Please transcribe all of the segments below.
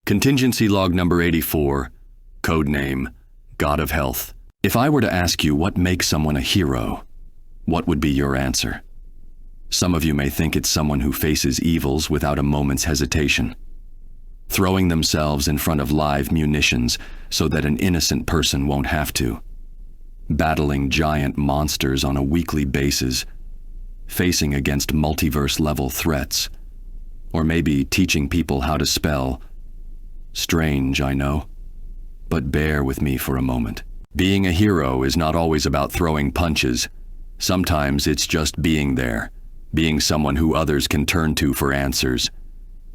Contingency log number 84, code name, God of Health. If I were to ask you what makes someone a hero, what would be your answer? Some of you may think it's someone who faces evils without a moment's hesitation, throwing themselves in front of live munitions so that an innocent person won't have to, battling giant monsters on a weekly basis, facing against multiverse-level threats, or maybe teaching people how to spell. Strange, I know, but bear with me for a moment. Being a hero is not always about throwing punches. Sometimes it's just being there, being someone who others can turn to for answers,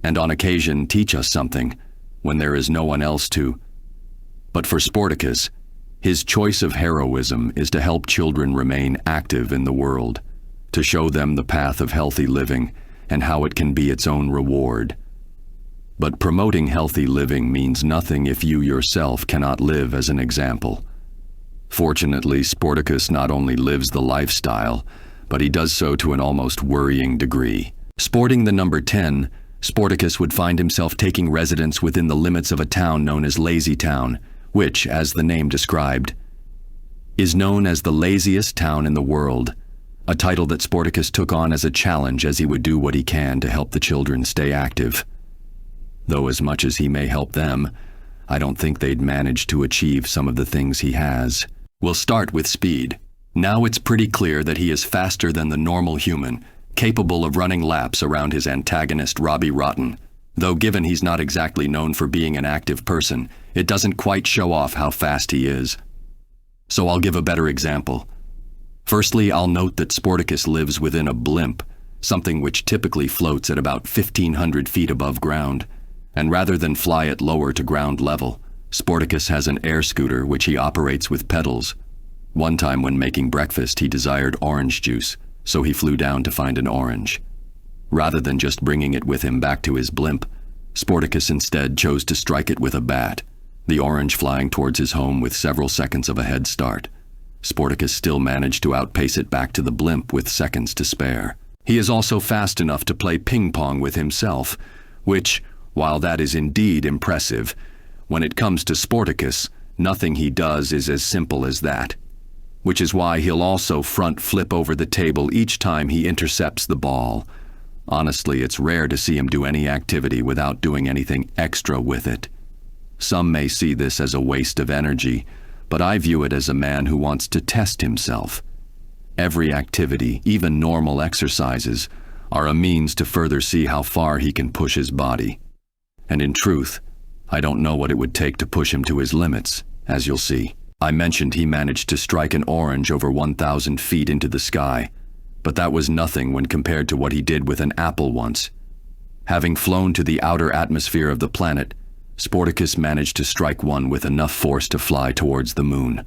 and on occasion teach us something when there is no one else to. But for Sportacus, his choice of heroism is to help children remain active in the world, to show them the path of healthy living and how it can be its own reward. But promoting healthy living means nothing if you yourself cannot live as an example. Fortunately, Sportacus not only lives the lifestyle, but he does so to an almost worrying degree. Sporting the number 10, Sportacus would find himself taking residence within the limits of a town known as Lazy Town, which, as the name described, is known as the laziest town in the world, a title that Sportacus took on as a challenge as he would do what he can to help the children stay active. Though as much as he may help them, I don't think they'd manage to achieve some of the things he has. We'll start with speed. Now it's pretty clear that he is faster than the normal human, capable of running laps around his antagonist Robbie Rotten. Though given he's not exactly known for being an active person, it doesn't quite show off how fast he is. So I'll give a better example. Firstly, I'll note that Sportacus lives within a blimp, something which typically floats at about 1,500 feet above ground. And rather than fly it lower to ground level, Sportacus has an air scooter which he operates with pedals. One time when making breakfast, he desired orange juice, so he flew down to find an orange. Rather than just bringing it with him back to his blimp, Sportacus instead chose to strike it with a bat, the orange flying towards his home with several seconds of a head start. Sportacus still managed to outpace it back to the blimp with seconds to spare. He is also fast enough to play ping pong with himself, which, while that is indeed impressive, when it comes to Sportacus, nothing he does is as simple as that. Which is why he'll also front flip over the table each time he intercepts the ball. Honestly, it's rare to see him do any activity without doing anything extra with it. Some may see this as a waste of energy, but I view it as a man who wants to test himself. Every activity, even normal exercises, are a means to further see how far he can push his body. And in truth, I don't know what it would take to push him to his limits, as you'll see. I mentioned he managed to strike an orange over 1,000 feet into the sky, but that was nothing when compared to what he did with an apple once. Having flown to the outer atmosphere of the planet, Sportacus managed to strike one with enough force to fly towards the moon.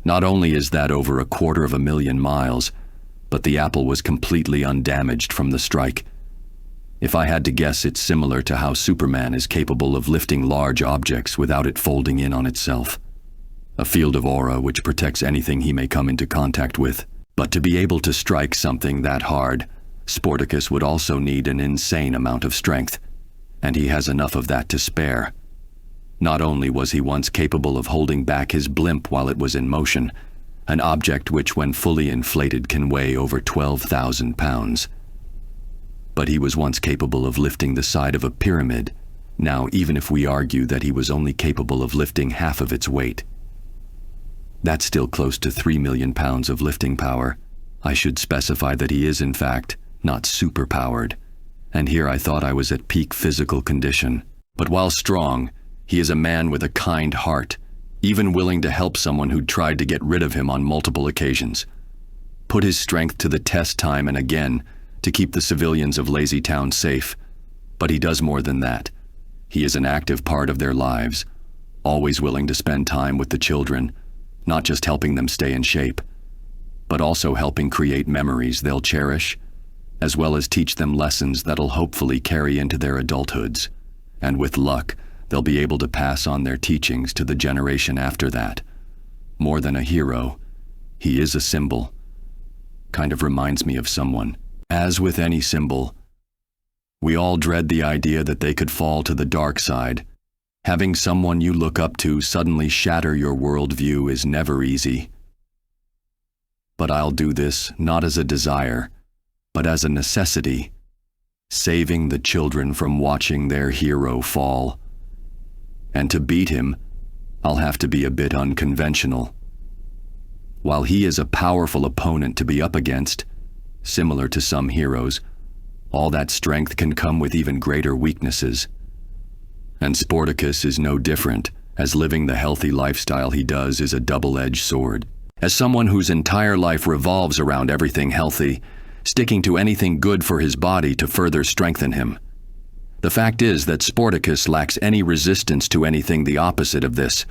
Not only is that over 250,000 miles, but the apple was completely undamaged from the strike. If I had to guess, it's similar to how Superman is capable of lifting large objects without it folding in on itself. A field of aura which protects anything he may come into contact with. But to be able to strike something that hard, Sportacus would also need an insane amount of strength, and he has enough of that to spare. Not only was he once capable of holding back his blimp while it was in motion, an object which when fully inflated can weigh over 12,000 pounds, but he was once capable of lifting the side of a pyramid. Now, even if we argue that he was only capable of lifting half of its weight, that's still close to 3 million pounds of lifting power. I should specify that he is, in fact, not superpowered. And here I thought I was at peak physical condition. But while strong, he is a man with a kind heart, even willing to help someone who'd tried to get rid of him on multiple occasions. Put his strength to the test time and again to keep the civilians of Lazy Town safe. But he does more than that. He is an active part of their lives, always willing to spend time with the children, not just helping them stay in shape, but also helping create memories they'll cherish, as well as teach them lessons that'll hopefully carry into their adulthoods. And with luck, they'll be able to pass on their teachings to the generation after that. More than a hero, he is a symbol. Kind of reminds me of someone. As with any symbol, we all dread the idea that they could fall to the dark side, Having someone you look up to suddenly shatter your worldview is never easy. But I'll do this not as a desire, but as a necessity, saving the children from watching their hero fall. And to beat him, I'll have to be a bit unconventional. While he is a powerful opponent to be up against, similar to some heroes, all that strength can come with even greater weaknesses. And Sportacus is no different, as living the healthy lifestyle he does is a double-edged sword. As someone whose entire life revolves around everything healthy, sticking to anything good for his body to further strengthen him. The fact is that Sportacus lacks any resistance to anything the opposite of this.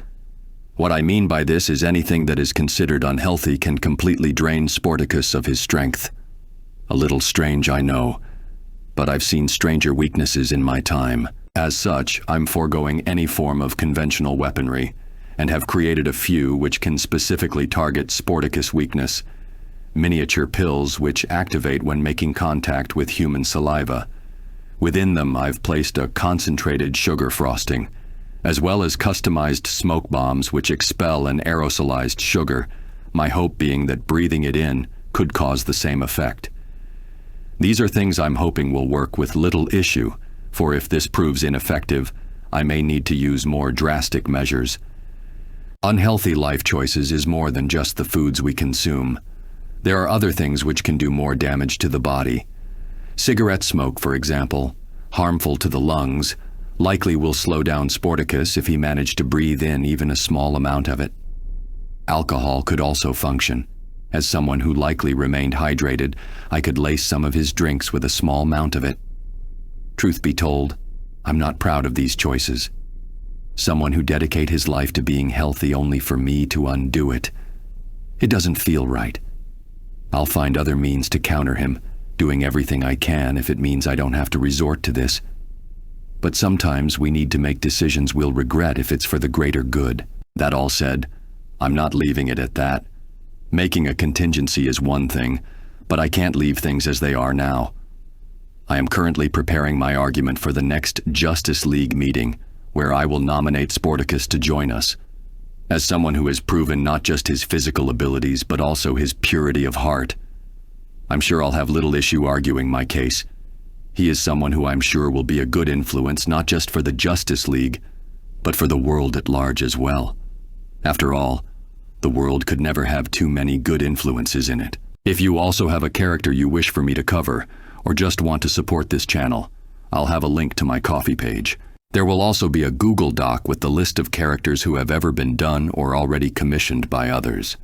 What I mean by this is anything that is considered unhealthy can completely drain Sportacus of his strength. A little strange, I know, but I've seen stranger weaknesses in my time. As such, I'm foregoing any form of conventional weaponry, and have created a few which can specifically target Sportacus' weakness. Miniature pills which activate when making contact with human saliva. Within them, I've placed a concentrated sugar frosting, as well as customized smoke bombs which expel an aerosolized sugar, my hope being that breathing it in could cause the same effect. These are things I'm hoping will work with little issue, for if this proves ineffective, I may need to use more drastic measures. Unhealthy life choices is more than just the foods we consume. There are other things which can do more damage to the body. Cigarette smoke, for example, harmful to the lungs, likely will slow down Sportacus if he managed to breathe in even a small amount of it. Alcohol could also function. As someone who likely remained hydrated, I could lace some of his drinks with a small amount of it. Truth be told, I'm not proud of these choices. Someone who dedicate his life to being healthy only for me to undo it. It doesn't feel right. I'll find other means to counter him, doing everything I can if it means I don't have to resort to this. But sometimes we need to make decisions we'll regret if it's for the greater good. That all said, I'm not leaving it at that. Making a contingency is one thing, but I can't leave things as they are now. I am currently preparing my argument for the next Justice League meeting, where I will nominate Sportacus to join us. As someone who has proven not just his physical abilities, but also his purity of heart, I'm sure I'll have little issue arguing my case. He is someone who I'm sure will be a good influence not just for the Justice League, but for the world at large as well. After all, the world could never have too many good influences in it. If you also have a character you wish for me to cover, or just want to support this channel, I'll have a link to my Ko-fi page. There will also be a Google Doc with the list of characters who have ever been done or already commissioned by others.